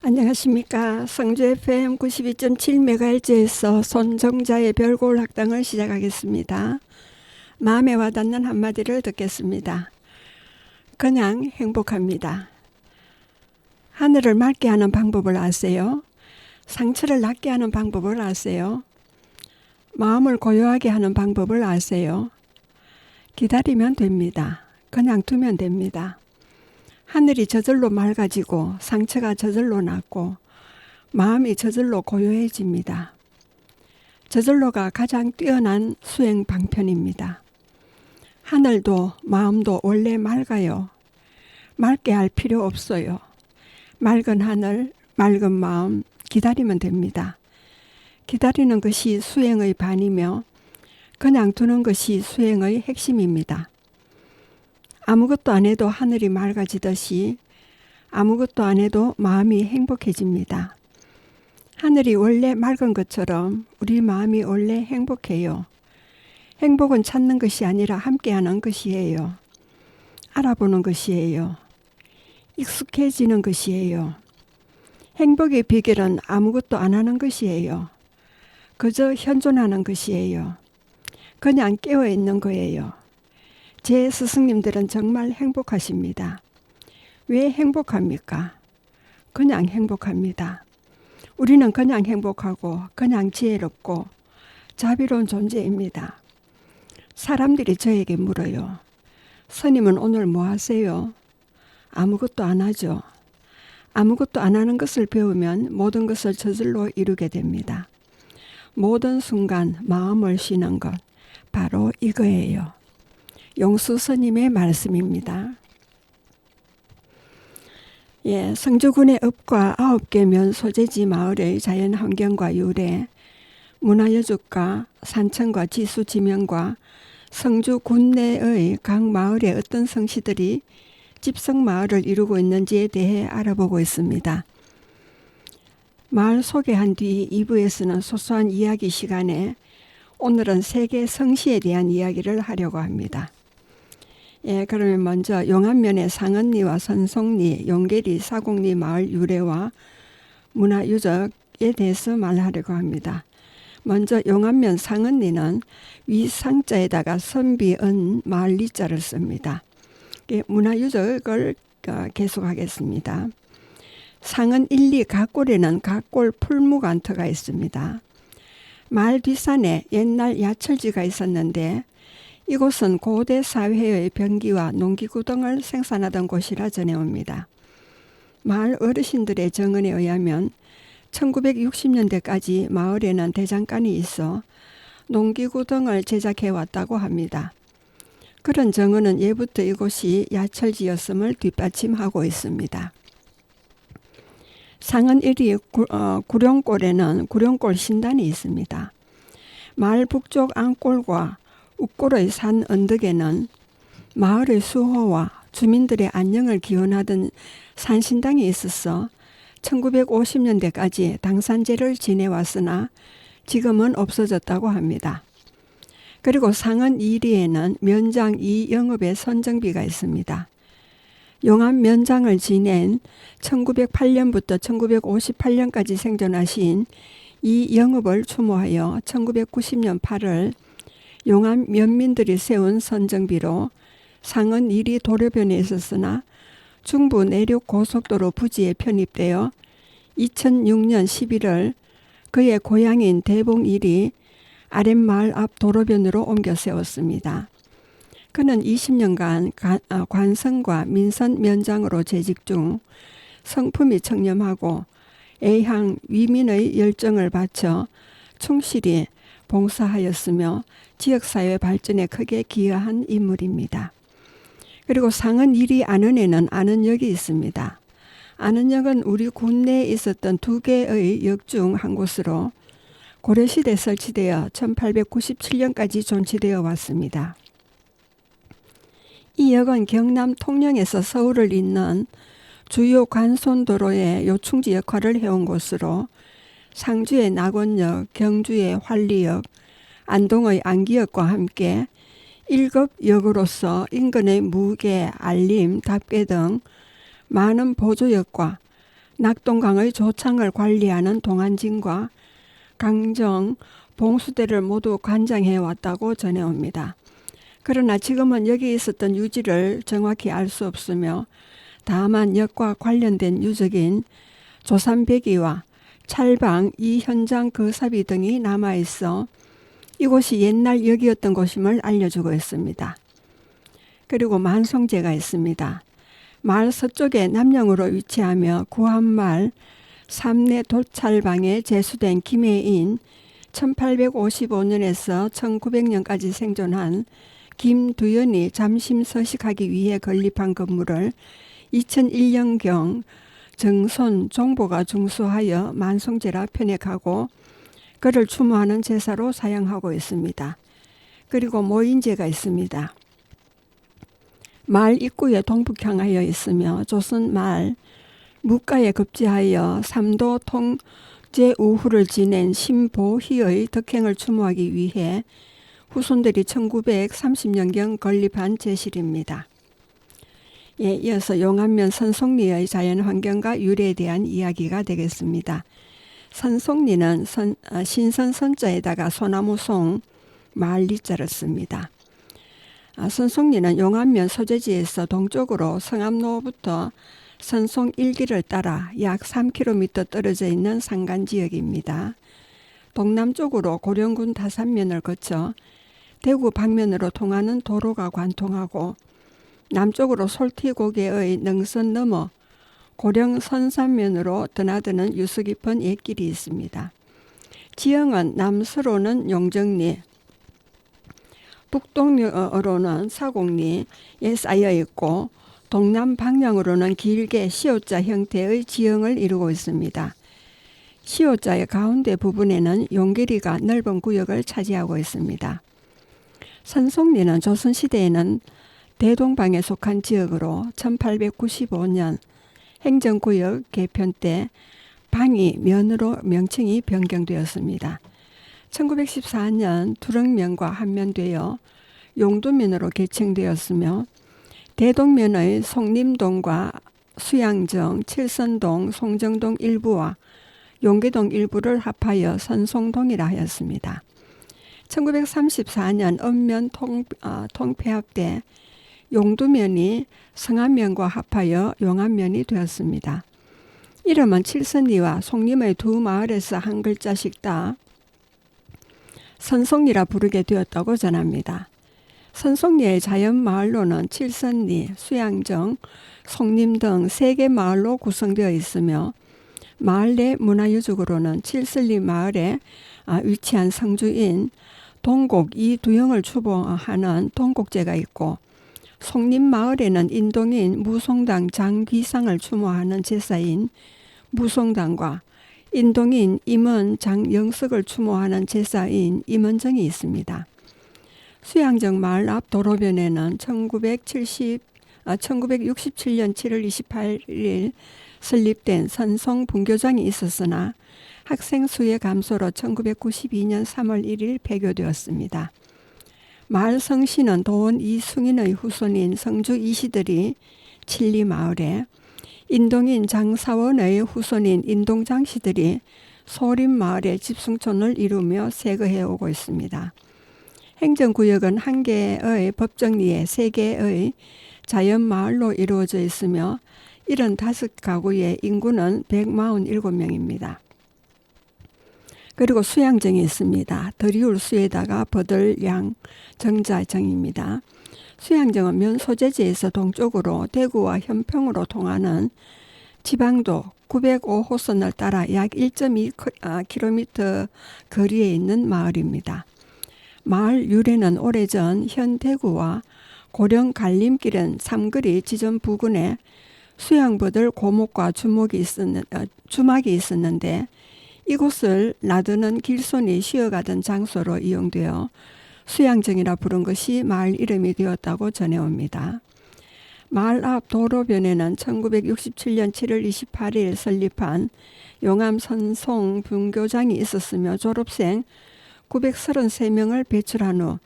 안녕하십니까. 성주 FM 92.7MHz에서 손정자의 별골 학당을 시작하겠습니다. 마음에 와닿는 한마디를 듣겠습니다. 그냥 행복합니다. 하늘을 맑게 하는 방법을 아세요? 상처를 낫게 하는 방법을 아세요? 마음을 고요하게 하는 방법을 아세요? 기다리면 됩니다. 그냥 두면 됩니다. 하늘이 저절로 맑아지고 상처가 저절로 낫고 마음이 저절로 고요해집니다. 저절로가 가장 뛰어난 수행 방편입니다. 하늘도 마음도 원래 맑아요. 맑게 할 필요 없어요. 맑은 하늘, 맑은 마음 기다리면 됩니다. 기다리는 것이 수행의 반이며 그냥 두는 것이 수행의 핵심입니다. 아무것도 안 해도 하늘이 맑아지듯이 아무것도 안 해도 마음이 행복해집니다. 하늘이 원래 맑은 것처럼 우리 마음이 원래 행복해요. 행복은 찾는 것이 아니라 함께하는 것이에요. 알아보는 것이에요. 익숙해지는 것이에요. 행복의 비결은 아무것도 안 하는 것이에요. 그저 현존하는 것이에요. 그냥 깨어있는 거예요. 제 스승님들은 정말 행복하십니다. 왜 행복합니까? 그냥 행복합니다. 우리는 그냥 행복하고 그냥 지혜롭고 자비로운 존재입니다. 사람들이 저에게 물어요. 스님은 오늘 뭐 하세요? 아무것도 안 하죠. 아무것도 안 하는 것을 배우면 모든 것을 저절로 이루게 됩니다. 모든 순간 마음을 쉬는 것, 바로 이거예요. 용수 스님의 말씀입니다. 성주군의 읍과 9개 면 소재지 마을의 자연 환경과 유래, 문화여죽과 산천과 지수 지명과 성주군 내의 각 마을의 어떤 성씨들이 집성 마을을 이루고 있는지에 대해 알아보고 있습니다. 마을 소개한 뒤 2부에서는 소소한 이야기 시간에 오늘은 세계 성씨에 대한 이야기를 하려고 합니다. 그러면 먼저 용안면의 상언리와 선송리, 용계리, 사곡리 마을 유래와 문화유적에 대해서 말하려고 합니다. 먼저 용안면 상언리는 위상자에다가 선비은 마을 리자를 씁니다. 문화유적을 계속하겠습니다. 상은 1, 2 각골에는 각골 풀무간터가 있습니다. 마을 뒷산에 옛날 야철지가 있었는데 이곳은 고대 사회의 병기와 농기구 등을 생산하던 곳이라 전해옵니다. 마을 어르신들의 증언에 의하면 1960년대까지 마을에는 대장간이 있어 농기구 등을 제작해왔다고 합니다. 그런 증언은 예부터 이곳이 야철지였음을 뒷받침하고 있습니다. 상은 1위 구룡골에는 구룡골 신단이 있습니다. 마을 북쪽 안골과 uk골의 산 언덕에는 마을의 수호와 주민들의 안녕을 기원하던 산신당이 있어서 1950년대까지 당산제를 지내왔으나 지금은 없어졌다고 합니다. 그리고 상은 2리에는 면장 이영업의 선정비가 있습니다. 용안 면장을 지낸 1908년부터 1958년까지 생존하신 이영업을 추모하여 1990년 8월 용안 면민들이 세운 선정비로 상은 1위 도로변에 있었으나 중부 내륙 고속도로 부지에 편입되어 2006년 11월 그의 고향인 대봉 1위 아랫마을 앞 도로변으로 옮겨 세웠습니다. 그는 20년간 관성과 민선 면장으로 재직 중 성품이 청렴하고 애향 위민의 열정을 바쳐 충실히 봉사하였으며 지역사회 발전에 크게 기여한 인물입니다. 그리고 상은 1위 안원에는 안원역이 있습니다. 안원역은 우리 군 내에 있었던 2개의 역 중 한 곳으로 고려시대 설치되어 1897년까지 존치되어 왔습니다. 이 역은 경남 통영에서 서울을 잇는 주요 관손도로의 요충지 역할을 해온 곳으로 상주의 낙원역, 경주의 환리역, 안동의 안기역과 함께 1급 역으로서 인근의 무계, 알림, 답계 등 많은 보조역과 낙동강의 조창을 관리하는 동안진과 강정, 봉수대를 모두 관장해 왔다고 전해옵니다. 그러나 지금은 여기 있었던 유지를 정확히 알 수 없으며 다만 역과 관련된 유적인 조삼배기와 찰방, 이현장 거사비 등이 남아있어 이곳이 옛날 역이었던 곳임을 알려주고 있습니다. 그리고 만송제가 있습니다. 마을 서쪽에 남영으로 위치하며 구한말 삼내 도찰방에 제수된 김해인 1855년에서 1900년까지 생존한 김두연이 잠심 서식하기 위해 건립한 건물을 2001년경 정손 종보가 중수하여 만송제라 편액하고 그를 추모하는 제사로 사용하고 있습니다. 그리고 모인제가 있습니다. 마을 입구에 동북향하여 있으며 조선 말 무가에 급제하여 삼도 통제 우후를 지낸 신보희의 덕행을 추모하기 위해 후손들이 1930년경 건립한 제실입니다. 이어서 용안면 선송리의 자연환경과 유래에 대한 이야기가 되겠습니다. 선송리는 신선선자에다가 소나무송 마을리자를 씁니다. 선송리는 용안면 소재지에서 동쪽으로 성암로부터 선송 1기를 따라 약 3km 떨어져 있는 산간지역입니다. 동남쪽으로 고령군 다산면을 거쳐 대구 방면으로 통하는 도로가 관통하고 남쪽으로 솔티고개의 능선 넘어 고령 선산면으로 드나드는 유수 깊은 옛길이 있습니다. 지형은 남서로는 용정리, 북동으로는 사곡리에 쌓여 있고 동남 방향으로는 길게 시옷자 형태의 지형을 이루고 있습니다. 시옷자의 가운데 부분에는 용계리가 넓은 구역을 차지하고 있습니다. 선송리는 조선시대에는 대동방에 속한 지역으로 1895년 행정구역 개편 때 방이 면으로 명칭이 변경되었습니다. 1914년 두릉면과 한면되어 용두면으로 개칭되었으며 대동면의 송림동과 수양정, 칠선동, 송정동 일부와 용계동 일부를 합하여 선송동이라 하였습니다. 1934년 읍면 통폐합 때 용두면이 성안면과 합하여 용안면이 되었습니다. 이름은 칠선리와 송림의 두 마을에서 한 글자씩 따 선송리라 부르게 되었다고 전합니다. 선송리의 자연마을로는 칠선리, 수양정, 송림 등 3개 마을로 구성되어 있으며 마을 내 문화유적으로는 칠선리 마을에 위치한 성주인 동곡 이두영을 추모하는 동곡제가 있고 송림 마을에는 인동인 무송당 장귀상을 추모하는 제사인 무송당과 인동인 임원 장영석을 추모하는 제사인 임원정이 있습니다. 수양정 마을 앞 도로변에는 1967년 7월 28일 설립된 선송 분교장이 있었으나 학생 수의 감소로 1992년 3월 1일 폐교되었습니다. 마을 성씨는 도원 이승인의 후손인 성주 이시들이 칠리 마을에, 인동인 장사원의 후손인 인동장씨들이 소림 마을에 집승촌을 이루며 세거해 오고 있습니다. 행정구역은 1개의 법정리에 3개의 자연마을로 이루어져 있으며 75가구의 인구는 147명입니다. 그리고 수양정이 있습니다. 덜이울 수에다가 버들양 정자정입니다. 수양정은 면 소재지에서 동쪽으로 대구와 현평으로 통하는 지방도 905호선을 따라 약 1.2km 거리에 있는 마을입니다. 마을 유래는 오래전 현 대구와 고령 갈림길은 삼거리 지점 부근에 수양버들 고목과 주막이 있었는데 이곳을 나드는 길손이 쉬어가던 장소로 이용되어 수양정이라 부른 것이 마을 이름이 되었다고 전해옵니다. 마을 앞 도로변에는 1967년 7월 28일 설립한 용암선송 분교장이 있었으며 졸업생 933명을 배출한 후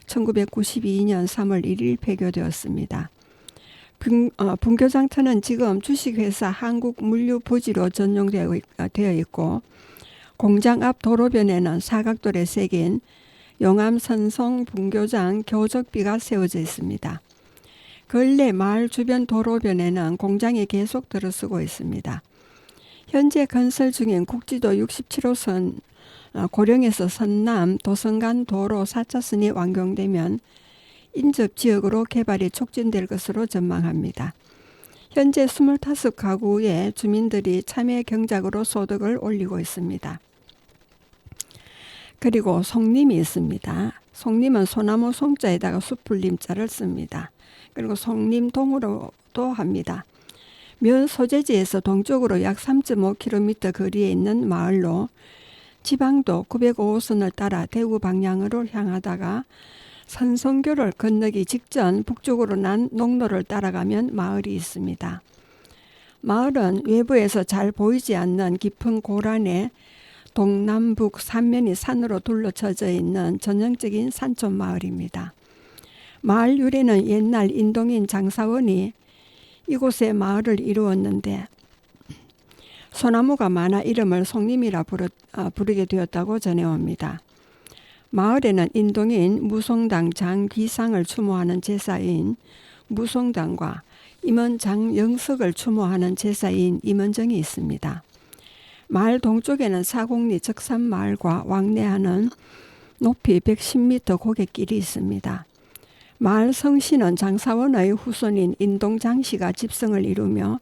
1992년 3월 1일 폐교되었습니다. 분교장터는 지금 주식회사 한국물류부지로 되어 있고 공장 앞 도로변에는 사각돌에 새긴 용암 선송 분교장 교적비가 세워져 있습니다. 근래 마을 주변 도로변에는 공장이 계속 들어서고 있습니다. 현재 건설 중인 국지도 67호선 고령에서 선남 도성간 도로 4차선이 완공되면 인접지역으로 개발이 촉진될 것으로 전망합니다. 현재 25가구의 주민들이 참여 경작으로 소득을 올리고 있습니다. 그리고 송림이 있습니다. 송림은 소나무 송자에다가 숲풀림자를 씁니다. 그리고 송림동으로도 합니다. 면 소재지에서 동쪽으로 약 3.5km 거리에 있는 마을로 지방도 905호선을 따라 대구 방향으로 향하다가 선성교를 건너기 직전 북쪽으로 난 농로를 따라가면 마을이 있습니다. 마을은 외부에서 잘 보이지 않는 깊은 고란에 동남북 3면이 산으로 둘러쳐져 있는 전형적인 산촌 마을입니다. 마을 유래는 옛날 인동인 장사원이 이곳에 마을을 이루었는데 소나무가 많아 이름을 송림이라 부르게 되었다고 전해옵니다. 마을에는 인동인 무송당 장귀상을 추모하는 제사인 무송당과 임원 장영석을 추모하는 제사인 임원정이 있습니다. 마을 동쪽에는 사공리 적산마을과 왕래하는 높이 110m 고갯길이 있습니다. 마을 성씨는 장사원의 후손인 인동장씨가 집성을 이루며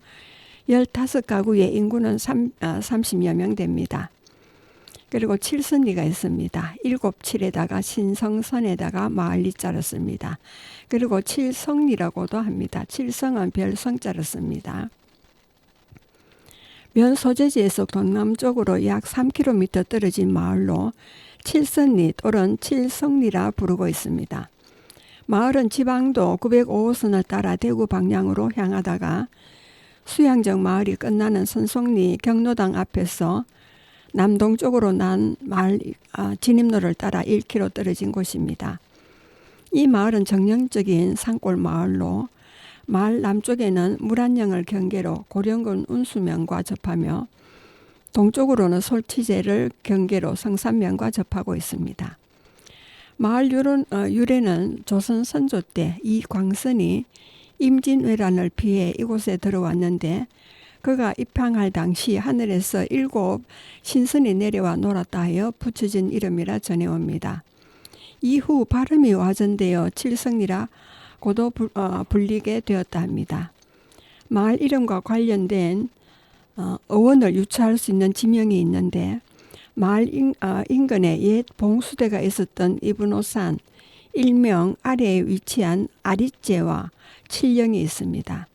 15가구의 인구는 30여 명 됩니다. 그리고 칠선리가 있습니다. 7칠에다가 신성선에다가 마을리자를 씁니다. 그리고 칠성리라고도 합니다. 칠성은 별성자를 씁니다. 면 소재지에서 동남쪽으로 약 3km 떨어진 마을로 칠선리 또는 칠성리라 부르고 있습니다. 마을은 지방도 905호선을 따라 대구 방향으로 향하다가 수양정 마을이 끝나는 선송리 경로당 앞에서 남동쪽으로 난 마을 진입로를 따라 1km 떨어진 곳입니다. 이 마을은 정형적인 산골 마을로 마을 남쪽에는 물안령을 경계로 고령군 운수면과 접하며 동쪽으로는 솔치제를 경계로 성산면과 접하고 있습니다. 마을 유래는 조선 선조 때 이광선이 임진왜란을 피해 이곳에 들어왔는데 그가 입항할 당시 하늘에서 7 신선이 내려와 놀았다 하여 붙여진 이름이라 전해옵니다. 이후 발음이 와전되어 칠성리라고도 불리게 되었다 합니다. 마을 이름과 관련된 어원을 유추할 수 있는 지명이 있는데 마을 인근에 옛 봉수대가 있었던 이분호산 일명 아래에 위치한 아릿제와 칠령이 있습니다.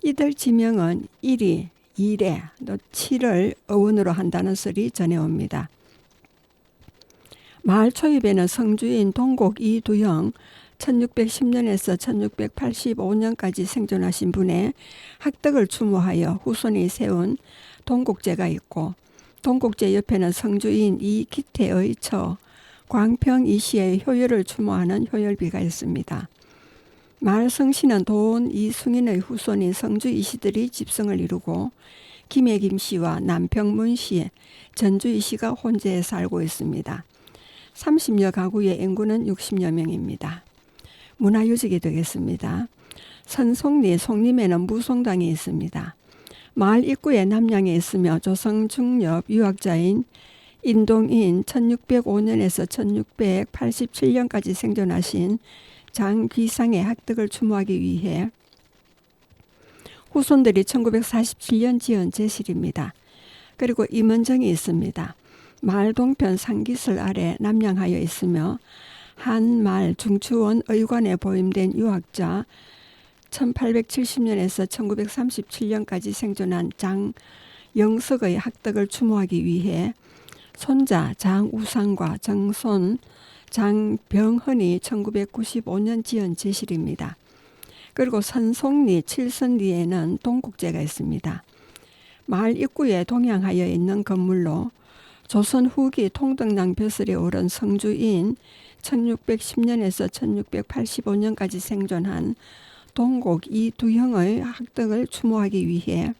이들 지명은 1이 2래, 또 7을 어원으로 한다는 설이 전해옵니다. 마을 초입에는 성주인 동곡 이두영 1610년에서 1685년까지 생존하신 분의 학덕을 추모하여 후손이 세운 동곡제가 있고 동곡제 옆에는 성주인 이기태의 처 광평 이씨의 효열을 추모하는 효열비가 있습니다. 마을 성씨는 도원 이승인의 후손인 성주 이씨들이 집성을 이루고 김해 김씨와 남평문 씨, 전주 이씨가 혼재해 살고 있습니다. 30여 가구의 인구는 60여 명입니다. 문화유적이 되겠습니다. 선송리 송림에는 무송당이 있습니다. 마을 입구에 남양에 있으며 조선중엽 유학자인 인동인 1605년에서 1687년까지 생존하신 장귀상의 학덕을 추모하기 위해 후손들이 1947년 지은 제실입니다. 그리고 임원정이 있습니다. 마을 동편 상기슬 아래 남양하여 있으며 한말 중추원 의관에 보임된 유학자 1870년에서 1937년까지 생존한 장영석의 학덕을 추모하기 위해 손자 장우상과 정손 장병헌이 1995년 지은 제실입니다. 그리고 선송리 칠선리에는 동국제가 있습니다. 마을 입구에 동양하여 있는 건물로 조선 후기 통덕랑 벼슬에 오른 성주인 1610년에서 1685년까지 생존한 동곡 이 두 형의 학덕을 추모하기 위해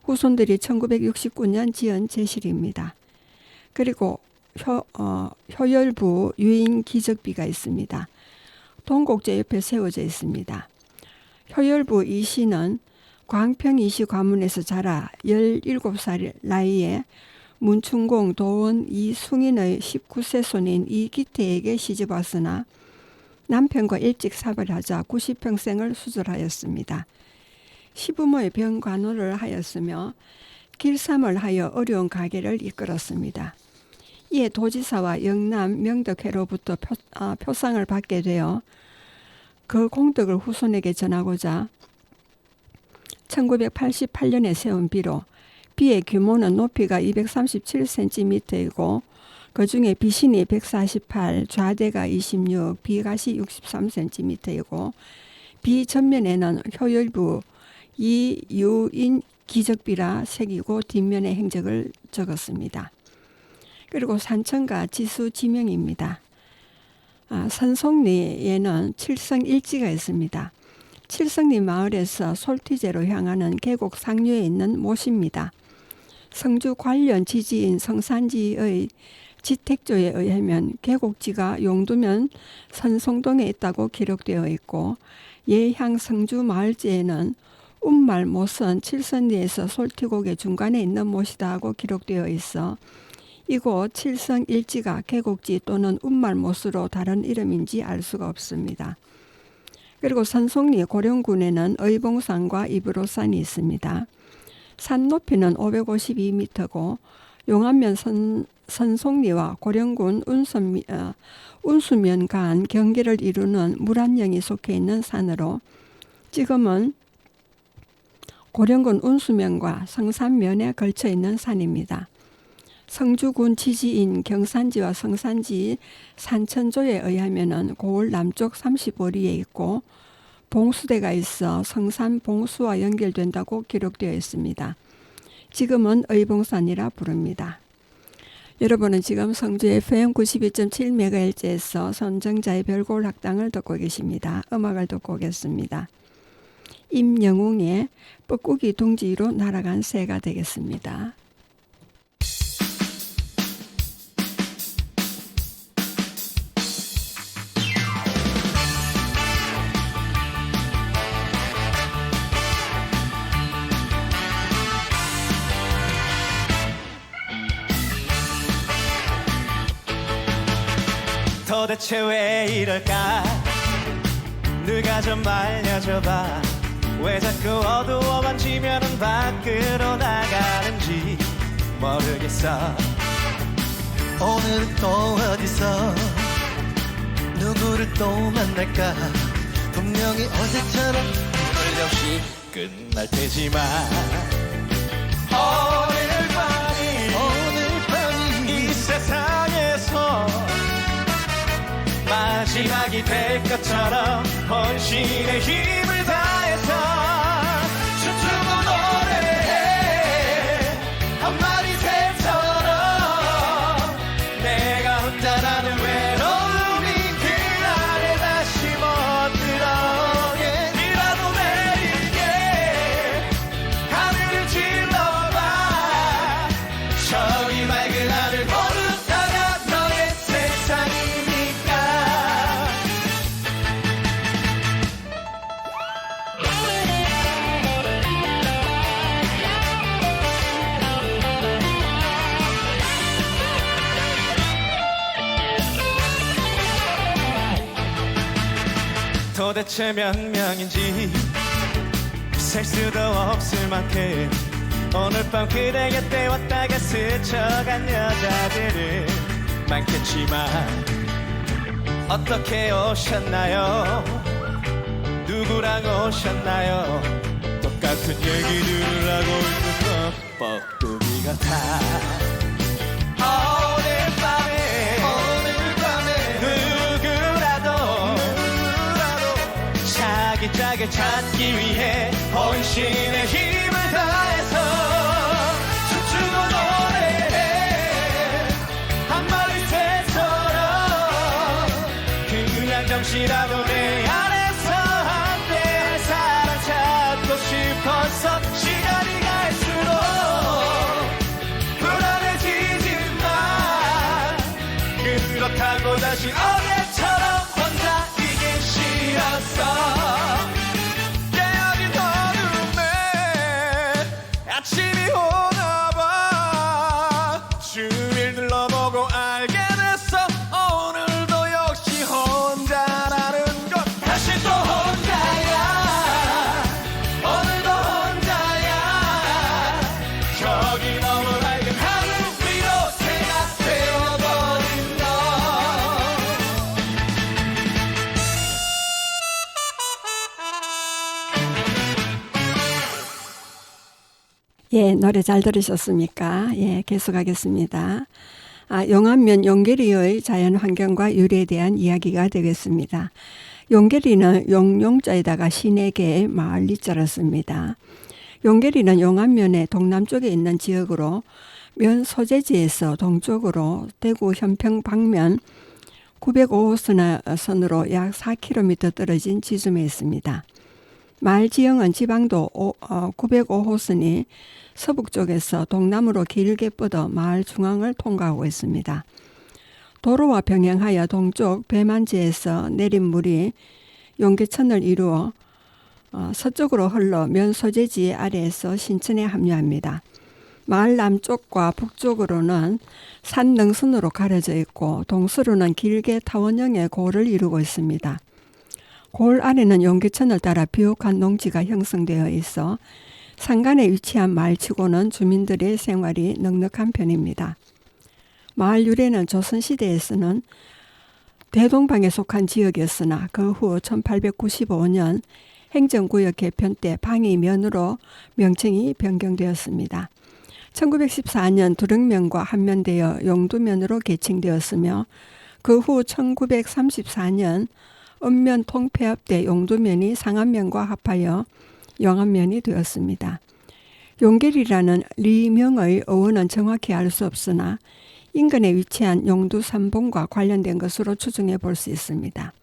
후손들이 1969년 지은 제실입니다. 그리고 효열부 유인 기적비가 있습니다. 동곡제 옆에 세워져 있습니다. 효열부 이 시는 광평 이시 관문에서 자라 17살 나이에 문충공 도원 이숭인의 19세 손인 이기태에게 시집왔으나 남편과 일찍 사별하자 90평생을 수술하였습니다. 시부모의 병간호를 하였으며 길삼을 하여 어려운 가계를 이끌었습니다. 이에 도지사와 영남 명덕회로부터 표상을 받게 되어 그 공덕을 후손에게 전하고자 1988년에 세운 비로 비의 규모는 높이가 237cm이고 그 중에 비신이 148, 좌대가 26, 비가시 63cm이고 비 전면에는 효열부 이유인 기적비라 새기고 뒷면에 행적을 적었습니다. 그리고 산천가 지수 지명입니다. 선송리에는 칠성일지가 있습니다. 칠성리 마을에서 솔티제로 향하는 계곡 상류에 있는 못입니다. 성주 관련 지지인 성산지의 지택조에 의하면 계곡지가 용두면 선송동에 있다고 기록되어 있고 예향 성주 마을지에는 운말 못은 칠성리에서 솔티곡의 중간에 있는 못이다 하고 기록되어 있어 이곳 칠성일지가 계곡지 또는 운말 못으로 다른 이름인지 알 수가 없습니다. 그리고 선송리 고령군에는 의봉산과 이브로산이 있습니다. 산 높이는 552m고 용안면 선송리와 고령군 운수면 간 경계를 이루는 물안령이 속해 있는 산으로 지금은 고령군 운수면과 성산면에 걸쳐 있는 산입니다. 성주군 지지인 경산지와 성산지 산천조에 의하면 고을 남쪽 35리에 있고 봉수대가 있어 성산 봉수와 연결된다고 기록되어 있습니다. 지금은 의봉산이라 부릅니다. 여러분은 지금 성주 FM 92.7MHz에서 선정자의 별골 학당을 듣고 계십니다. 음악을 듣고 오겠습니다. 임영웅의 뻐꾸기 둥지로 날아간 새가 되겠습니다. 도대체 왜 이럴까 누가 좀 알려줘봐 왜 자꾸 어두워만 지면은 밖으로 나가는지 모르겠어 오늘은 또 어디서 누구를 또 만날까 분명히 어제처럼 틀림없이 끝날 테지만 오늘 밤이 이 세상에서 마지막이 될 것처럼 혼신의 힘을 다해서 춤추고 노래해 한 마리 새처럼 내가 혼자라는 외로움이 그 안에 다시 못 들어오게 비라도 내리게 하늘을 질러봐 저기 맑은 하늘 보르다가 너의 세상이니까 도대체 몇 명인지 셀 수도 없을 만큼 오늘 밤 그대 곁에 왔다가 스쳐간 여자들은 많겠지만 어떻게 오셨나요? 누구랑 오셨나요? 똑같은 얘기들을 하고 있는 것 뻐꾸기 같아 오늘 밤에 누구라도 자기 짝을 찾기 위해 혼신의 힘을 다해서 춤추고 노래해 한 마리 새처럼 그냥 잠시라도 내 안에서 함께 할 다시 어제처럼 혼자이기 싫었어. 깨어진 어둠에 아침이 오나봐. 주위를 둘러보고 알게 됐어. 오늘도 역시 혼자라는 것. 다시 또 혼자야. 오늘도 혼자야. 저기 너무 밝은 하늘 위로 새가 되어버린 너. 예, 노래 잘 들으셨습니까? 예, 계속하겠습니다. 용암면 용계리의 자연환경과 유래에 대한 이야기가 되겠습니다. 용계리는 용용자에다가 신에게 마을 리자를 씁니다. 용계리는 용암면의 동남쪽에 있는 지역으로 면 소재지에서 동쪽으로 대구 현평 방면 905호선으로 약 4km 떨어진 지점에 있습니다. 마을 지형은 지방도 905호선이 서북 쪽에서 동남으로 길게 뻗어 마을 중앙을 통과하고 있습니다. 도로와 병행하여 동쪽 배만지에서 내린 물이 용계천을 이루어 서쪽으로 흘러 면 소재지 아래에서 신천에 합류합니다. 마을 남쪽과 북쪽으로는 산 능선으로 가려져 있고 동서로는 길게 타원형의 고를 이루고 있습니다. 골 아래는 용계천을 따라 비옥한 농지가 형성되어 있어 산간에 위치한 마을치고는 주민들의 생활이 넉넉한 편입니다. 마을 유래는 조선시대에서는 대동방에 속한 지역이었으나 그 후 1895년 행정구역 개편 때 방이 면으로 명칭이 변경되었습니다. 1914년 두릉면과 한면되어 용두면으로 개칭되었으며 그 후 1934년 읍면 통폐합 때 용두면이 상암면과 합하여 영암면이 되었습니다. 용계리라는 리명의 어원은 정확히 알 수 없으나 인근에 위치한 용두 삼봉과 관련된 것으로 추정해 볼 수 있습니다.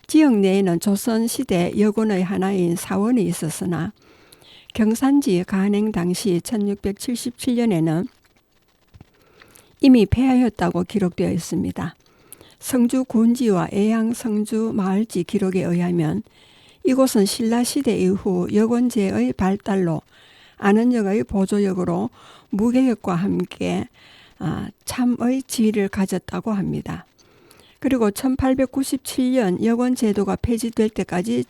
지역 내에는 조선시대 여군의 하나인 사원이 있었으나 경산지 간행 당시 1677년에는 이미 폐하였다고 기록되어 있습니다. 성주 군지와 애양 성주 마을지 기록에 의하면 이곳은 신라시대 이후 여권제의 발달로 안원역의 보조역으로 무계역과 함께 참의 지위를 가졌다고 합니다. 그리고 1897년 여권제도가 폐지될 때까지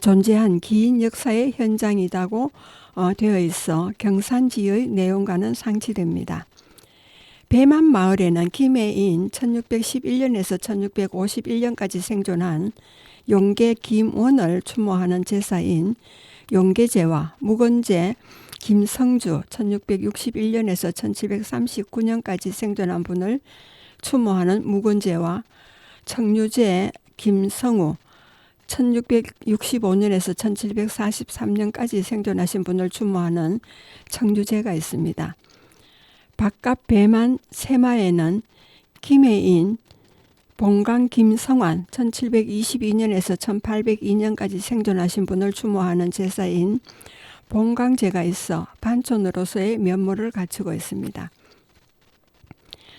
존재한 긴 역사의 현장이라고 되어 있어 경산지의 내용과는 상치됩니다. 배만 마을에는 김해인 1611년에서 1651년까지 생존한 용계 김원을 추모하는 제사인 용계제와 묵은제 김성주 1661년에서 1739년까지 생존한 분을 추모하는 묵은제와 청류제 김성우 1665년에서 1743년까지 생존하신 분을 추모하는 청류제가 있습니다. 바깥 배만 세마에는 김해인 봉강 김성환 1722년에서 1802년까지 생존하신 분을 추모하는 제사인 봉강제가 있어 반촌으로서의 면모를 갖추고 있습니다.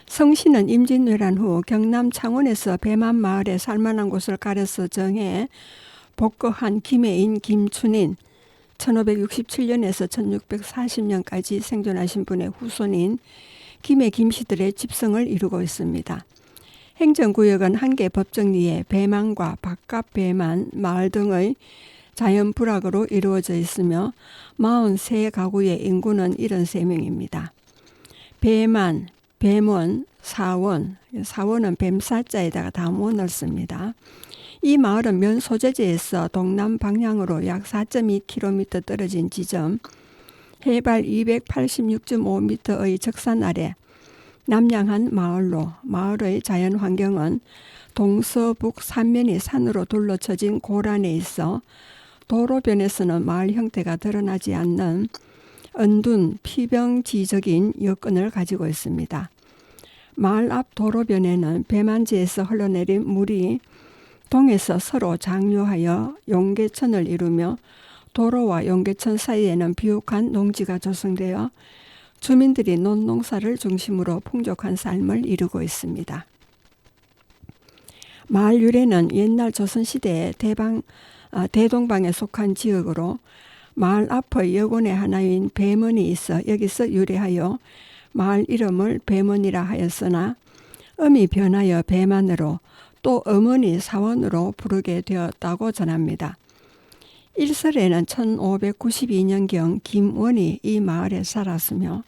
성씨는 임진왜란 후 경남 창원에서 배만 마을에 살만한 곳을 가려서 정해 복거한 김해인 김춘인 1567년에서 1640년까지 생존하신 분의 후손인 김해 김씨들의 집성을 이루고 있습니다. 행정구역은 한 개 법정리에 배만과 바깥 배만 마을 등의 자연부락으로 이루어져 있으며 43가구의 인구는 73명입니다. 배만, 뱀원, 사원, 사원은 뱀사자에다가 담원을 씁니다. 이 마을은 면 소재지에서 동남 방향으로 약 4.2km 떨어진 지점, 해발 286.5m의 적산 아래 남양한 마을로 마을의 자연환경은 동서북 삼면이 산으로 둘러쳐진 고란에 있어 도로변에서는 마을 형태가 드러나지 않는 은둔 피병지적인 여건을 가지고 있습니다. 마을 앞 도로변에는 배만지에서 흘러내린 물이 동에서 서로 장류하여 용계천을 이루며 도로와 용계천 사이에는 비옥한 농지가 조성되어 주민들이 논농사를 중심으로 풍족한 삶을 이루고 있습니다. 마을 유래는 옛날 조선시대의 대동방에 속한 지역으로 마을 앞의 여군의 하나인 배문이 있어 여기서 유래하여 마을 이름을 배문이라 하였으나 음이 변하여 배만으로 또 어머니 사원으로 부르게 되었다고 전합니다. 일설에는 1592년경 김원이 이 마을에 살았으며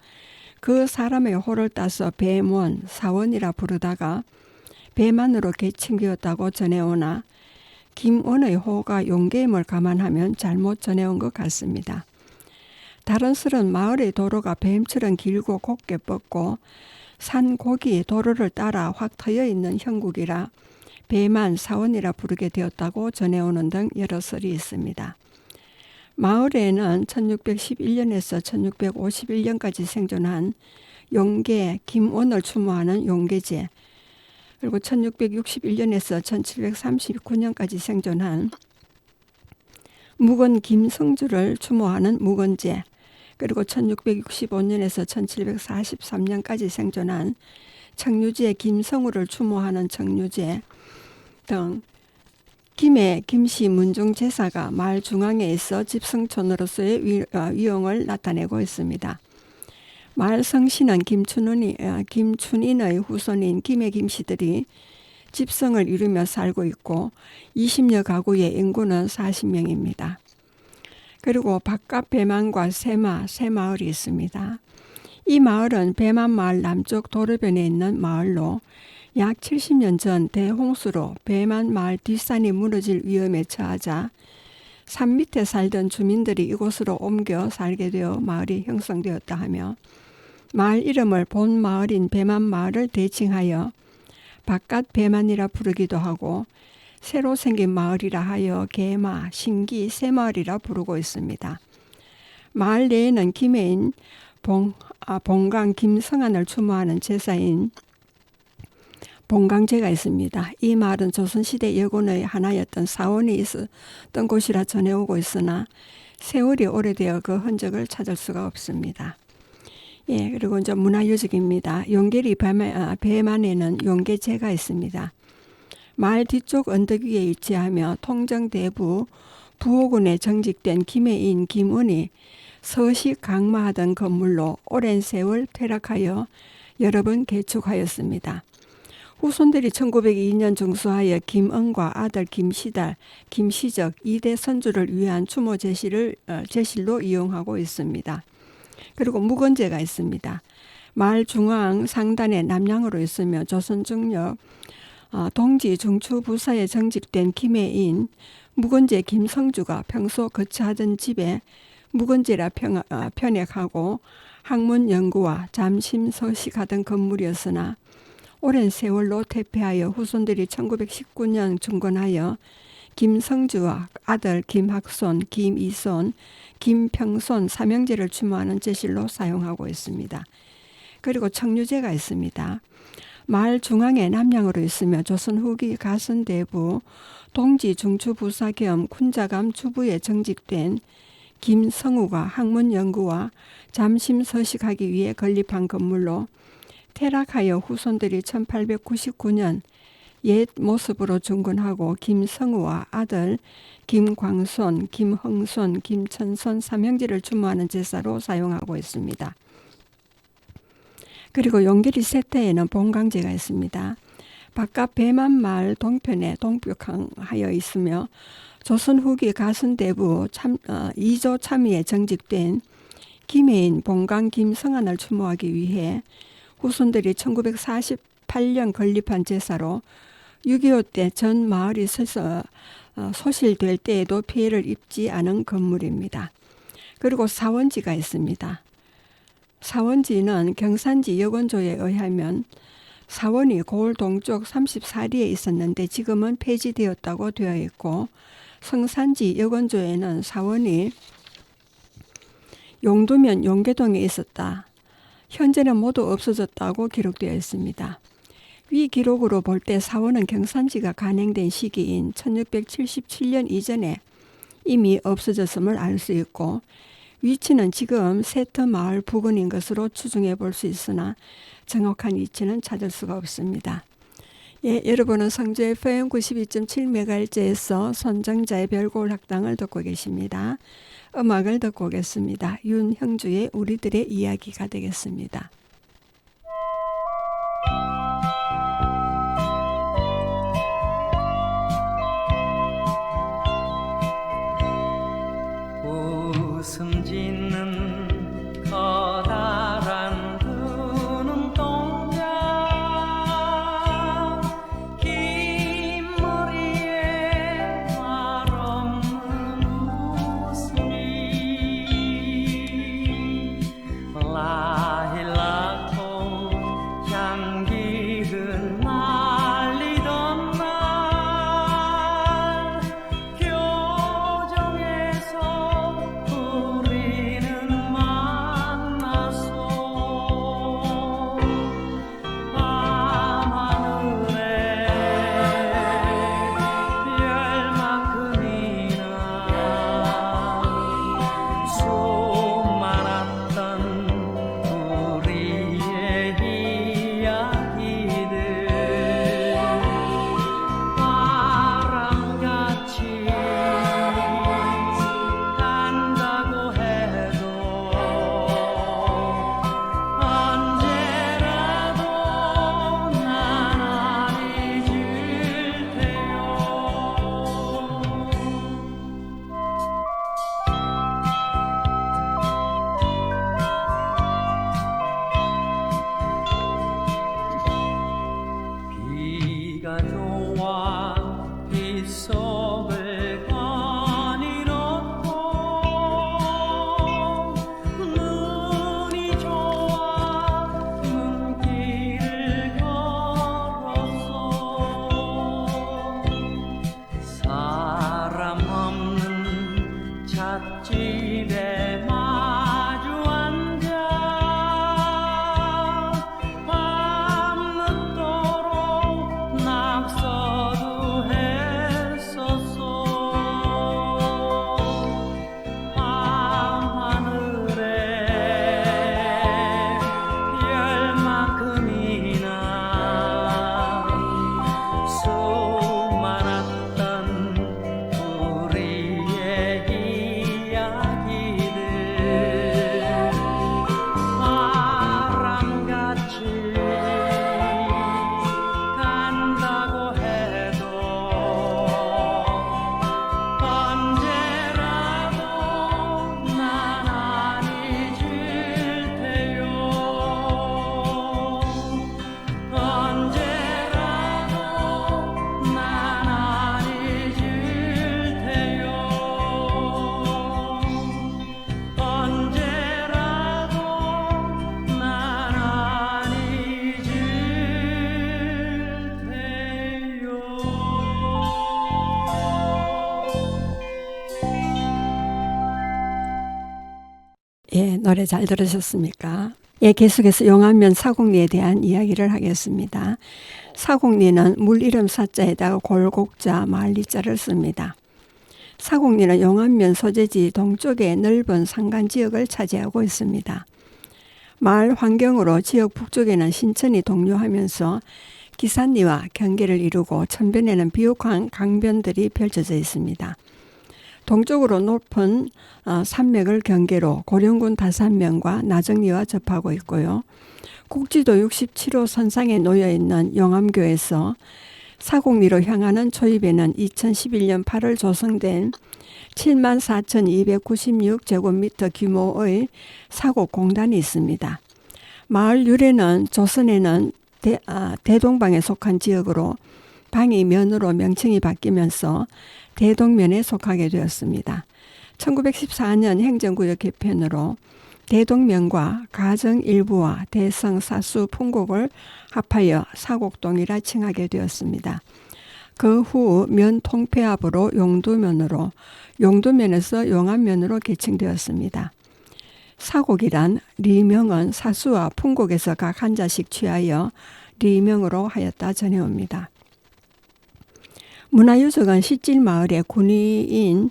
그 사람의 호를 따서 배문, 사원이라 부르다가 배만으로 개칭되었다고 전해오나 김원의 호가 용계임을 감안하면 잘못 전해온 것 같습니다. 다른 설은 마을의 도로가 뱀처럼 길고 곱게 뻗고 산곡이 도로를 따라 확 트여 있는 형국이라 배만 사원이라 부르게 되었다고 전해오는 등 여러 설이 있습니다. 마을에는 1611년에서 1651년까지 생존한 용계 김원을 추모하는 용계제, 그리고 1661년에서 1739년까지 생존한 묵은 김성주를 추모하는 묵은제, 그리고 1665년에서 1743년까지 생존한 청류제 김성우를 추모하는 청류제 등 김해 김씨 문중 제사가 마을 중앙에 있어 집성촌으로서의 위용을 나타내고 있습니다. 마을 성씨는 김춘인의 후손인 김해 김씨들이 집성을 이루며 살고 있고 20여 가구의 인구는 40명입니다. 그리고 바깥 배만과 새마을이 있습니다. 이 마을은 배만마을 남쪽 도로변에 있는 마을로 약 70년 전 대홍수로 배만마을 뒷산이 무너질 위험에 처하자 산 밑에 살던 주민들이 이곳으로 옮겨 살게 되어 마을이 형성되었다 하며 마을 이름을 본 마을인 배만마을을 대칭하여 바깥 배만이라 부르기도 하고 새로 생긴 마을이라 하여 개마, 신기, 새마을이라 부르고 있습니다. 마을 내에는 김해인 봉강 김성안을 추모하는 제사인 봉강제가 있습니다. 이 마을은 조선시대 여군의 하나였던 사원이 있었던 곳이라 전해오고 있으나 세월이 오래되어 그 흔적을 찾을 수가 없습니다. 예, 그리고 이제 문화유적입니다. 용계리 배만에는 용계제가 있습니다. 마을 뒤쪽 언덕 위에 위치하며 통정대부 부호군에 정직된 김해인 김은이 서식 강마하던 건물로 오랜 세월 퇴락하여 여러 번 개축하였습니다. 후손들이 1902년 중수하여 김은과 아들 김시달, 김시적 2대 선주를 위한 추모 제실로 이용하고 있습니다. 그리고 묵은제가 있습니다. 마을 중앙 상단에 남향으로 있으며 조선 중엽 동지 중추 부사에 정직된 김해인 묵은제 김성주가 평소 거처하던 집에 묵은제라 편액하고 학문 연구와 잠심 서식하던 건물이었으나 오랜 세월로 퇴폐하여 후손들이 1919년 중건하여 김성주와 아들 김학손, 김이손, 김평손 삼형제를 추모하는 제실로 사용하고 있습니다. 그리고 청류제가 있습니다. 마을 중앙에 남향으로 있으며 조선 후기 가선대부 동지 중추부사 겸 군자감 주부에 정직된 김성우가 학문 연구와 잠심 서식하기 위해 건립한 건물로 퇴락하여 후손들이 1899년 옛 모습으로 중건하고 김성우와 아들 김광손, 김흥손, 김천손 삼형제를 추모하는 제사로 사용하고 있습니다. 그리고 용계리 세태에는 봉강제가 있습니다. 바깥 배만마을 동편에 동벽하여 있으며 조선 후기 가선대부 2조 참의에 정직된 김해인 봉강 김성안을 추모하기 위해 후손들이 1948년 건립한 제사로 6.25 때 전 마을이 소실될 때에도 피해를 입지 않은 건물입니다. 그리고 사원지가 있습니다. 사원지는 경산지 여건조에 의하면 사원이 고을 동쪽 34리에 있었는데 지금은 폐지되었다고 되어 있고 성산지 여건조에는 사원이 용두면 용계동에 있었다. 현재는 모두 없어졌다고 기록되어 있습니다. 위 기록으로 볼 때 사원은 경산지가 간행된 시기인 1677년 이전에 이미 없어졌음을 알 수 있고 위치는 지금 세터 마을 부근인 것으로 추정해 볼 수 있으나 정확한 위치는 찾을 수가 없습니다. 예, 여러분은 성주 FM 92.7MHz에서 손정자의 별골 학당을 듣고 계십니다. 음악을 듣고 오겠습니다. 윤형주의 우리들의 이야기가 되겠습니다. 웃음 짓는 커다란 두 눈동자 긴 머리에 말 없는 웃음이 라일락꽃 향기 흩날리던 날 교정에서 우리는 만났어 밤하늘에 별만큼이나 수많았던 우리의 이야기들 바람같이 간다고 해도 언제라도 난 안 잊을 테요. 비가 좋아 빗속을 거닐었고 눈이 좋아 눈길을 걸었어 사람 없는 찻집에 마주 앉아 밤늦도록 낙서도 했었어 밤하늘에 별만큼이나 수많았던 우리의 이야기들 바람같이 간다고 해도 언제라도 난 안 잊을 테요. 언제라도 난 안 잊을 테요. 언제라도 난 안 잊을 테요. 예, 노래 잘 들으셨습니까? 예, 계속해서 용안면 사곡리에 대한 이야기를 하겠습니다. 사곡리는 물 이름 사자에다가 골곡자, 말리자를 씁니다. 사곡리는 용안면 소재지 동쪽의 넓은 산간지역을 차지하고 있습니다. 마을 환경으로 지역 북쪽에는 신천이 동요하면서 기산리와 경계를 이루고 천변에는 비옥한 강변들이 펼쳐져 있습니다. 동쪽으로 높은 산맥을 경계로 고령군 다산면과 나정리와 접하고 있고요. 국지도 67호 선상에 놓여있는 용암교에서 사곡리로 향하는 초입에는 2011년 8월 조성된 74,296제곱미터 규모의 사곡공단이 있습니다. 마을 유래는 조선에는 대동방에 속한 지역으로 방이 면으로 명칭이 바뀌면서 대동면에 속하게 되었습니다. 1914년 행정구역 개편으로 대동면과 가정 일부와 대성 사수 풍곡을 합하여 사곡동이라 칭하게 되었습니다. 그 후 면 통폐합으로 용두면으로, 용두면에서 용암면으로 개칭되었습니다. 사곡이란 리명은 사수와 풍곡에서 각 한 자씩 취하여 리명으로 하였다 전해옵니다. 문화유적은 시찔마을의 군위인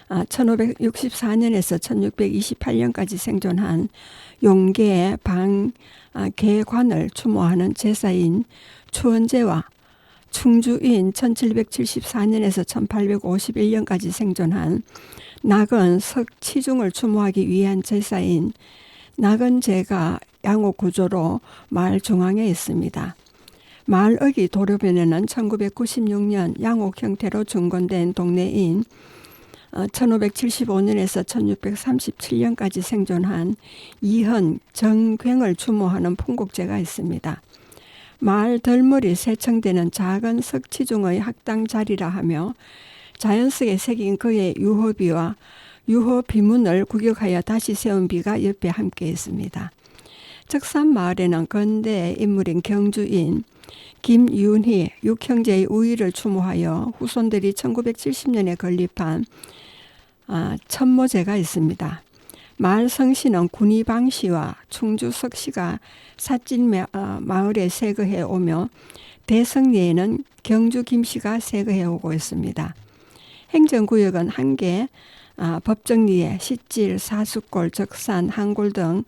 1564년에서 1628년까지 생존한 용계 방 계관을 추모하는 제사인 추원제와 충주인 1774년에서 1851년까지 생존한 낙원 석치중을 추모하기 위한 제사인 낙원제가 양옥 구조로 마을 중앙에 있습니다. 마을 어귀 도로변에는 1996년 양옥 형태로 준건된 동네인 1575년에서 1637년까지 생존한 이현 정괭을 추모하는 풍곡제가 있습니다. 마을 덜머리 세청대는 작은 석치중의 학당 자리라 하며 자연 속에 새긴 그의 유허비와 유허 비문을 구격하여 다시 세운 비가 옆에 함께 있습니다. 적산 마을에는 건대 인물인 경주인 김윤희 육형제의 우위를 추모하여 후손들이 1970년에 건립한 천모제가 있습니다. 마을 성씨는 군의방씨와 충주석씨가 사진 마을에 세거해 오며 대성리에는 경주 김씨가 세거해 오고 있습니다. 행정구역은 한개, 법정리에 시질, 사수골, 적산, 한골 등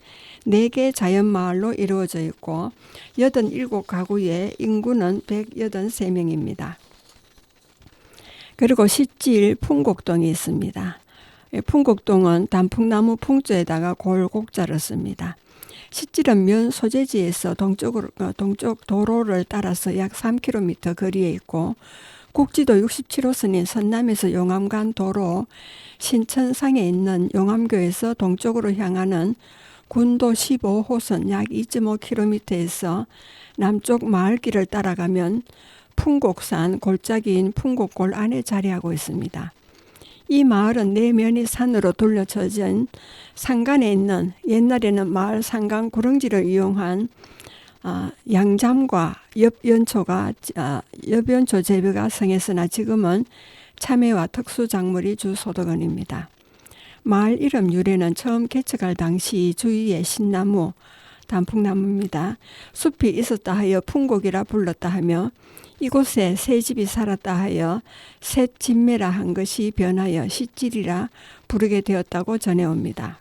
4개 자연마을로 이루어져 있고 87가구의 인구는 183명입니다. 그리고 시질 풍곡동이 있습니다. 풍곡동은 단풍나무 풍조에다가 골곡자를 씁니다. 시질은 면 소재지에서 동쪽 도로를 따라서 약 3km 거리에 있고 국지도 67호선인 선남에서 용암 간 도로 신천상에 있는 용암교에서 동쪽으로 향하는 군도 15호선 약 2.5km에서 남쪽 마을길을 따라가면 풍곡산 골짜기인 풍곡골 안에 자리하고 있습니다. 이 마을은 4면이 산으로 둘러쳐진 산간에 있는 옛날에는 마을 산간 구릉지를 이용한 양잠과 엽연초 재배가 성했으나 지금은 참외와 특수작물이 주 소득원입니다. 마을 이름 유래는 처음 개척할 당시 주위에 신나무, 단풍나무입니다. 숲이 있었다 하여 풍곡이라 불렀다 하며 이곳에 새 집이 살았다 하여 셋진매라 한 것이 변하여 시질이라 부르게 되었다고 전해옵니다.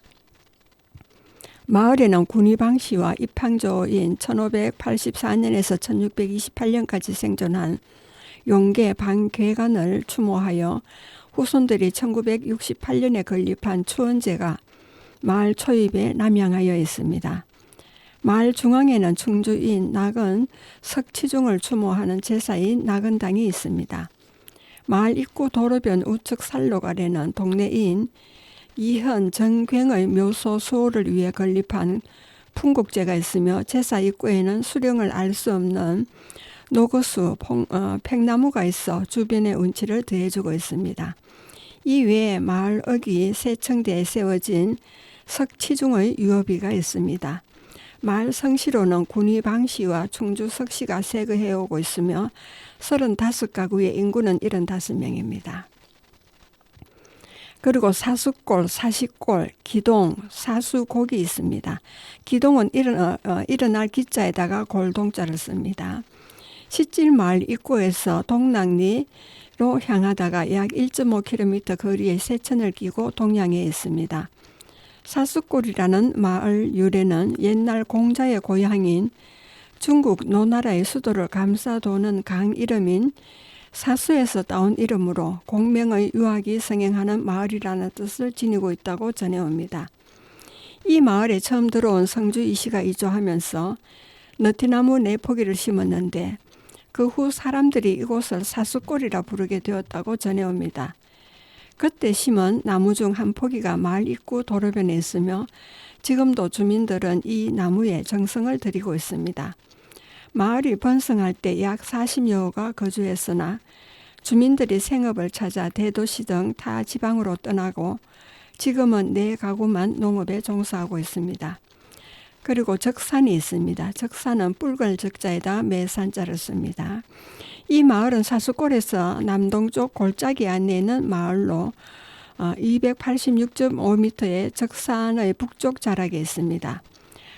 마을에는 군의방씨와 입항조인 1584년에서 1628년까지 생존한 용계 방괴간을 추모하여 후손들이 1968년에 건립한 추원제가 마을 초입에 남양하여 있습니다. 마을 중앙에는 충주인 낙원 석치중을 추모하는 제사인 낙원당이 있습니다. 마을 입구 도로변 우측 산록 아래는 동네인 이현 정괭의 묘소 수호를 위해 건립한 풍곡제가 있으며 제사 입구에는 수령을 알 수 없는 노거수, 팽나무가 있어 주변의 운치를 더해주고 있습니다. 이 외에 마을 어귀 세청대에 세워진 석치중의 유허비가 있습니다. 마을 성씨로는 군의방씨와 충주석씨가 세거해오고 있으며 35가구의 인구는 75명입니다. 그리고 사수골, 사시골, 기동, 사수곡이 있습니다. 기동은 일어날 기자에다가 골동자를 씁니다. 시질마을 입구에서 동락리로 향하다가 약 1.5km 거리에 세천을 끼고 동양에 있습니다. 사수골이라는 마을 유래는 옛날 공자의 고향인 중국 노나라의 수도를 감싸도는 강 이름인 사수에서 따온 이름으로 공명의 유학이 성행하는 마을이라는 뜻을 지니고 있다고 전해옵니다. 이 마을에 처음 들어온 성주 이씨가 이주하면서 너티나무 4포기를 심었는데 그 후 사람들이 이곳을 사수골이라 부르게 되었다고 전해옵니다. 그때 심은 나무 중 한 포기가 마을 입구 도로변에 있으며 지금도 주민들은 이 나무에 정성을 들이고 있습니다. 마을이 번성할 때 약 40여호가 거주했으나 주민들이 생업을 찾아 대도시 등 타 지방으로 떠나고 지금은 4가구만 농업에 종사하고 있습니다. 그리고 적산이 있습니다. 적산은 붉은 적자에다 매산자를 씁니다. 이 마을은 사수골에서 남동쪽 골짜기 안에 있는 마을로 286.5m의 적산의 북쪽 자락에 있습니다.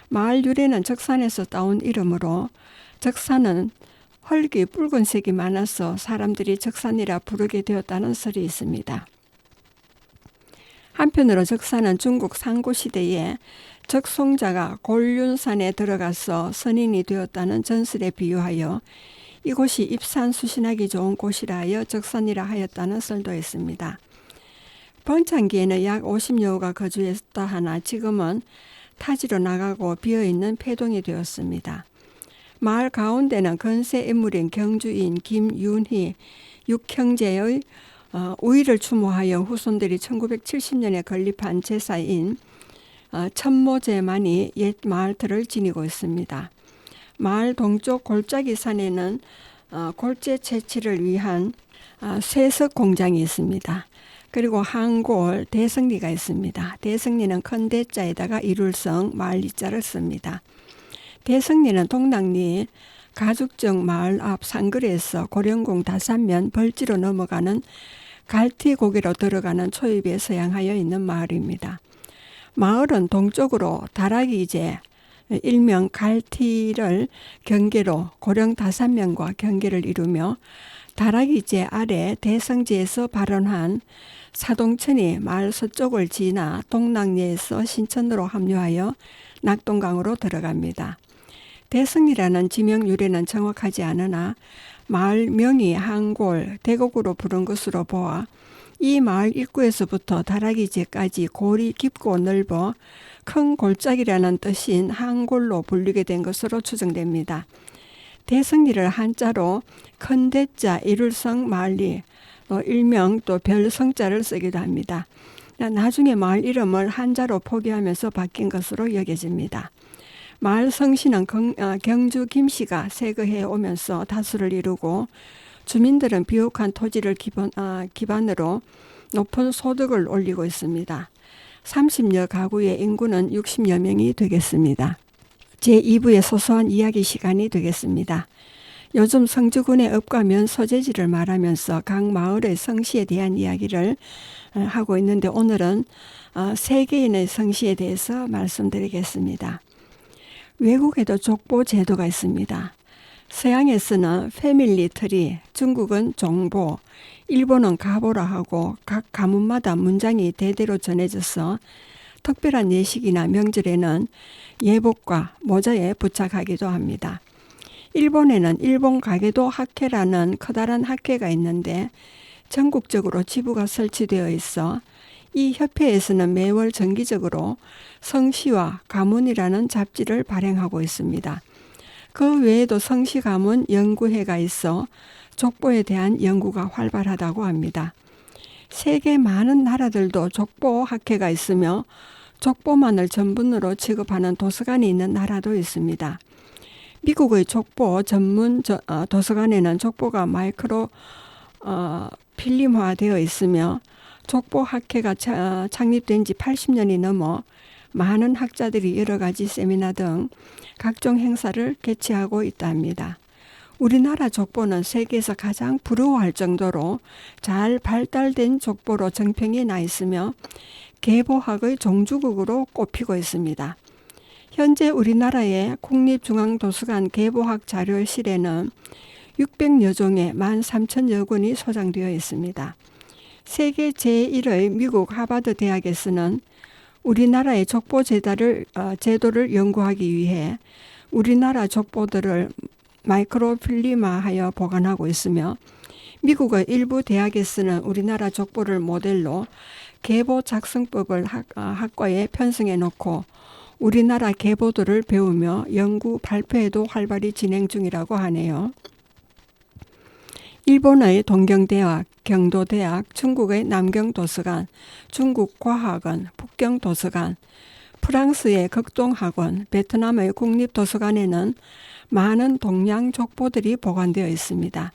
마을 유래는 적산에서 따온 이름으로 적산은 헐기 붉은색이 많아서 사람들이 적산이라 부르게 되었다는 설이 있습니다. 한편으로 적산은 중국 상고시대에 적송자가 골륜산에 들어가서 선인이 되었다는 전설에 비유하여 이곳이 입산 수신하기 좋은 곳이라 하여 적산이라 하였다는 설도 있습니다. 번창기에는 약 50여호가 거주했다 하나 지금은 타지로 나가고 비어있는 폐동이 되었습니다. 마을 가운데는 건세 인물인 경주인 김윤희 육형제의 우의를 추모하여 후손들이 1970년에 건립한 제사인 천모제만이 옛 마을터를 지니고 있습니다. 마을 동쪽 골짜기 산에는 골재 채취를 위한 쇠석 공장이 있습니다. 그리고 한골 대성리가 있습니다. 대성리는 큰 대자에다가 이룰성 마을 이자를 씁니다. 대성리는 동락리 가죽정 마을 앞 상거리에서 고령공 다산면 벌지로 넘어가는 갈티고개로 들어가는 초입에 서양하여 있는 마을입니다. 마을은 동쪽으로 다락이제 일명 갈티를 경계로 고령 다산면과 경계를 이루며 다락이제 아래 대성지에서 발원한 사동천이 마을 서쪽을 지나 동락리에서 신천으로 합류하여 낙동강으로 들어갑니다. 대성리라는 지명 유래는 정확하지 않으나 마을 명이 한골, 대곡으로 부른 것으로 보아 이 마을 입구에서부터 다락이제까지 골이 깊고 넓어 큰 골짜기라는 뜻인 한골로 불리게 된 것으로 추정됩니다. 대성리를 한자로 큰 대자 이룰성 마을리, 일명 또 별성자를 쓰기도 합니다. 나중에 마을 이름을 한자로 포기하면서 바뀐 것으로 여겨집니다. 마을 성씨는 경주 김씨가 세거해 오면서 다수를 이루고 주민들은 비옥한 토지를 기반으로 높은 소득을 올리고 있습니다. 30여 가구의 인구는 60여 명이 되겠습니다. 제2부의 소소한 이야기 시간이 되겠습니다. 요즘 성주군의 읍과 면 소재지를 말하면서 각 마을의 성씨에 대한 이야기를 하고 있는데 오늘은 세계인의 성씨에 대해서 말씀드리겠습니다. 외국에도 족보 제도가 있습니다. 서양에서는 패밀리 트리, 중국은 종보, 일본은 가보라 하고 각 가문마다 문장이 대대로 전해져서 특별한 예식이나 명절에는 예복과 모자에 부착하기도 합니다. 일본에는 일본 가계도 학회라는 커다란 학회가 있는데 전국적으로 지부가 설치되어 있어 이 협회에서는 매월 정기적으로 성씨와 가문이라는 잡지를 발행하고 있습니다. 그 외에도 성씨 가문 연구회가 있어 족보에 대한 연구가 활발하다고 합니다. 세계 많은 나라들도 족보 학회가 있으며 족보만을 전문으로 취급하는 도서관이 있는 나라도 있습니다. 미국의 족보 전문 도서관에는 족보가 마이크로 필름화되어 있으며 족보 학회가 창립된 지 80년이 넘어 많은 학자들이 여러 가지 세미나 등 각종 행사를 개최하고 있다 합니다. 우리나라 족보는 세계에서 가장 부러워할 정도로 잘 발달된 족보로 정평이 나 있으며 계보학의 종주국으로 꼽히고 있습니다. 현재 우리나라의 국립중앙도서관 계보학 자료실에는 600여 종의 13,000여 권이 소장되어 있습니다. 세계 제1의 미국 하버드 대학에서는 우리나라의 족보 제도를 연구하기 위해 우리나라 족보들을 마이크로필름화하여 보관하고 있으며 미국의 일부 대학에서는 우리나라 족보를 모델로 계보 작성법을 학과에 편성해 놓고 우리나라 계보도를 배우며 연구 발표에도 활발히 진행 중이라고 하네요. 일본의 동경대학, 경도대학, 중국의 남경도서관, 중국과학원, 북경도서관, 프랑스의 극동학원, 베트남의 국립도서관에는 많은 동양 족보들이 보관되어 있습니다.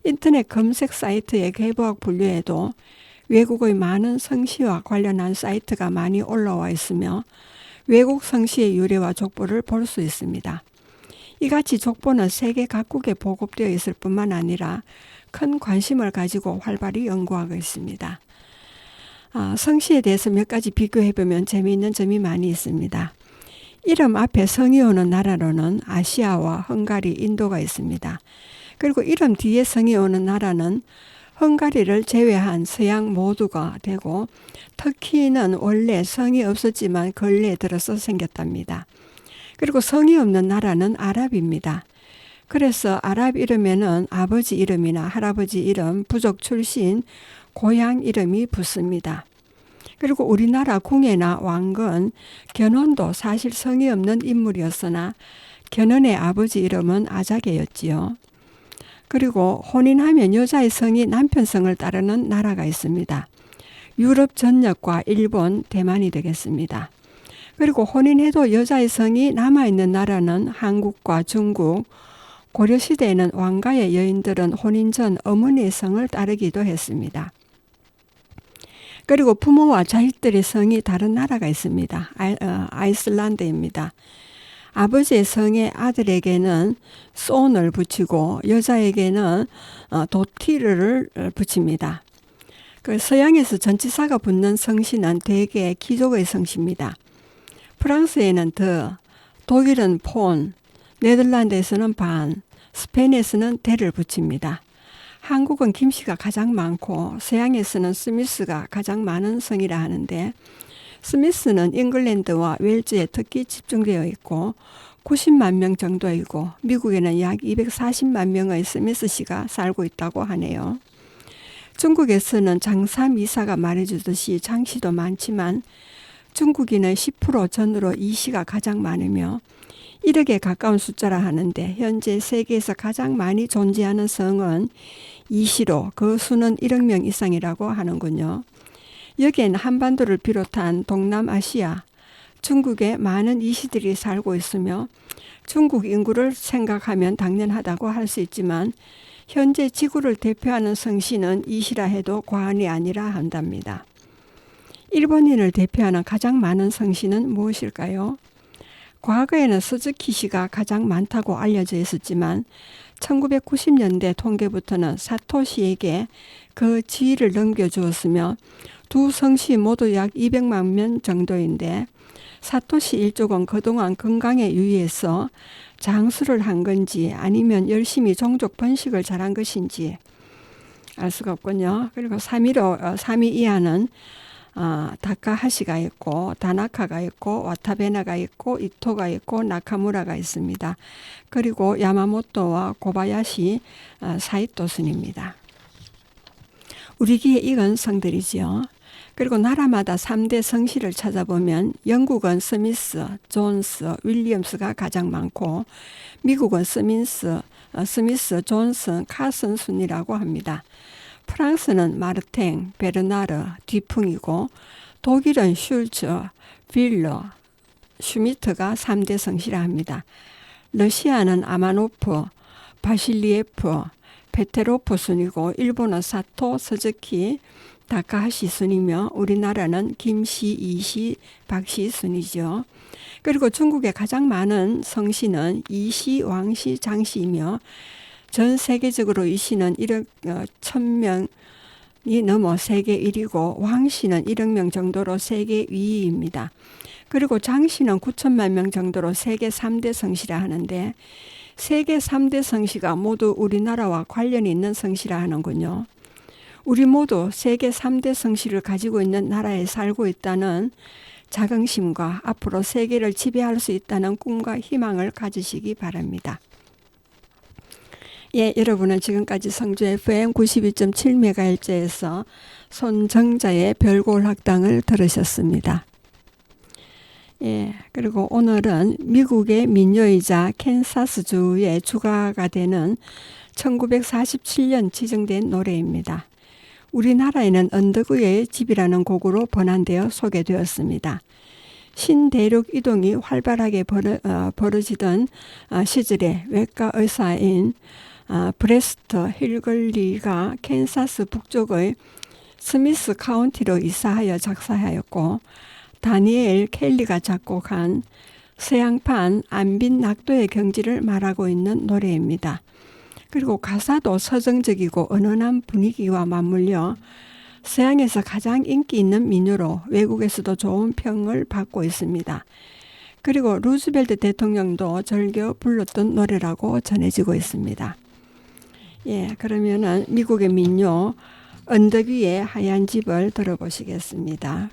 인터넷 검색 사이트의 계보학 분류에도 외국의 많은 성씨와 관련한 사이트가 많이 올라와 있으며 외국 성씨의 유래와 족보를 볼 수 있습니다. 이같이 족보는 세계 각국에 보급되어 있을 뿐만 아니라 큰 관심을 가지고 활발히 연구하고 있습니다. 성씨에 대해서 몇 가지 비교해보면 재미있는 점이 많이 있습니다. 이름 앞에 성이 오는 나라로는 아시아와 헝가리, 인도가 있습니다. 그리고 이름 뒤에 성이 오는 나라는 헝가리를 제외한 서양 모두가 되고 터키는 원래 성이 없었지만 근래에 들어서 생겼답니다. 그리고 성이 없는 나라는 아랍입니다. 그래서 아랍 이름에는 아버지 이름이나 할아버지 이름, 부족 출신, 고향 이름이 붙습니다. 그리고 우리나라 궁예나 왕건, 견훤도 사실 성이 없는 인물이었으나 견훤의 아버지 이름은 아자개였지요. 그리고 혼인하면 여자의 성이 남편 성을 따르는 나라가 있습니다. 유럽 전역과 일본, 대만이 되겠습니다. 그리고 혼인해도 여자의 성이 남아있는 나라는 한국과 중국, 고려시대에는 왕가의 여인들은 혼인 전 어머니의 성을 따르기도 했습니다. 그리고 부모와 자식들의 성이 다른 나라가 있습니다. 아이슬란드입니다. 아버지의 성에 아들에게는 손을 붙이고 여자에게는 도티르를 붙입니다. 그 서양에서 전치사가 붙는 성씨는 대개 귀족의 성씨입니다. 프랑스에는 더, 독일은 폰, 네덜란드에서는 반, 스페인에서는 대를 붙입니다. 한국은 김씨가 가장 많고 서양에서는 스미스가 가장 많은 성이라 하는데 스미스는 잉글랜드와 웰즈에 특히 집중되어 있고 90만 명 정도이고 미국에는 약 240만 명의 스미스씨가 살고 있다고 하네요. 중국에서는 장사미사가 말해주듯이 장씨도 많지만 중국인의 10% 전후로 이씨가 가장 많으며 1억에 가까운 숫자라 하는데 현재 세계에서 가장 많이 존재하는 성은 이씨로 그 수는 1억 명 이상이라고 하는군요. 여기에는 한반도를 비롯한 동남아시아, 중국에 많은 이씨들이 살고 있으며 중국 인구를 생각하면 당연하다고 할 수 있지만 현재 지구를 대표하는 성씨는 이씨라 해도 과언이 아니라 한답니다. 일본인을 대표하는 가장 많은 성씨는 무엇일까요? 과거에는 스즈키시가 가장 많다고 알려져 있었지만 1990년대 통계부터는 사토시에게 그 지위를 넘겨주었으며 두 성씨 모두 약 200만 명 정도인데 사토시 일족은 그동안 건강에 유의해서 장수를 한 건지 아니면 열심히 종족 번식을 잘한 것인지 알 수가 없군요. 그리고 3위 이하는 다카하시가 있고 다나카가 있고 와타베나가 있고 이토가 있고 나카무라가 있습니다. 그리고 야마모토와 고바야시 사이토 스님입니다. 우리 귀에 익은 성들이지요. 그리고 나라마다 3대 성씨를 찾아보면 영국은 스미스, 존스, 윌리엄스가 가장 많고 미국은 스미스, 존슨, 카슨 순이라고 합니다. 프랑스는 마르탱, 베르나르, 뒤풍이고 독일은 슐츠, 빌러, 슈미트가 3대 성씨라 합니다. 러시아는 아마노프, 바실리에프, 페테로프 순이고 일본은 사토, 스즈키, 다카하시 순이며 우리나라는 김씨, 이씨, 박씨 순이죠. 그리고 중국의 가장 많은 성씨는 이씨, 왕씨, 장씨이며 전 세계적으로 이씨는 1억 1000명이 넘어 세계 1위고 왕씨는 1억 명 정도로 세계 2위입니다. 그리고 장씨는 9천만 명 정도로 세계 3대 성씨라 하는데 세계 3대 성씨가 모두 우리나라와 관련이 있는 성씨라 하는군요. 우리 모두 세계 3대 성씨를 가지고 있는 나라에 살고 있다는 자긍심과 앞으로 세계를 지배할 수 있다는 꿈과 희망을 가지시기 바랍니다. 예, 여러분은 지금까지 성주 FM 92.7MHz에서 손정자의 별골학당을 들으셨습니다. 예, 그리고 오늘은 미국의 민요이자 캔사스주의 주가가 되는 1947년 지정된 노래입니다. 우리나라에는 언덕 위의 집이라는 곡으로 번안되어 소개되었습니다. 신대륙 이동이 활발하게 벌어지던 시절에 외과 의사인 브레스트 힐글리가 캔사스 북쪽의 스미스 카운티로 이사하여 작사하였고 다니엘 켈리가 작곡한 서양판 안빈 낙도의 경지를 말하고 있는 노래입니다. 그리고 가사도 서정적이고 은은한 분위기와 맞물려 서양에서 가장 인기 있는 민요로 외국에서도 좋은 평을 받고 있습니다. 그리고 루즈벨트 대통령도 즐겨 불렀던 노래라고 전해지고 있습니다. 예, 그러면은 미국의 민요 언덕 위의 하얀 집을 들어보시겠습니다.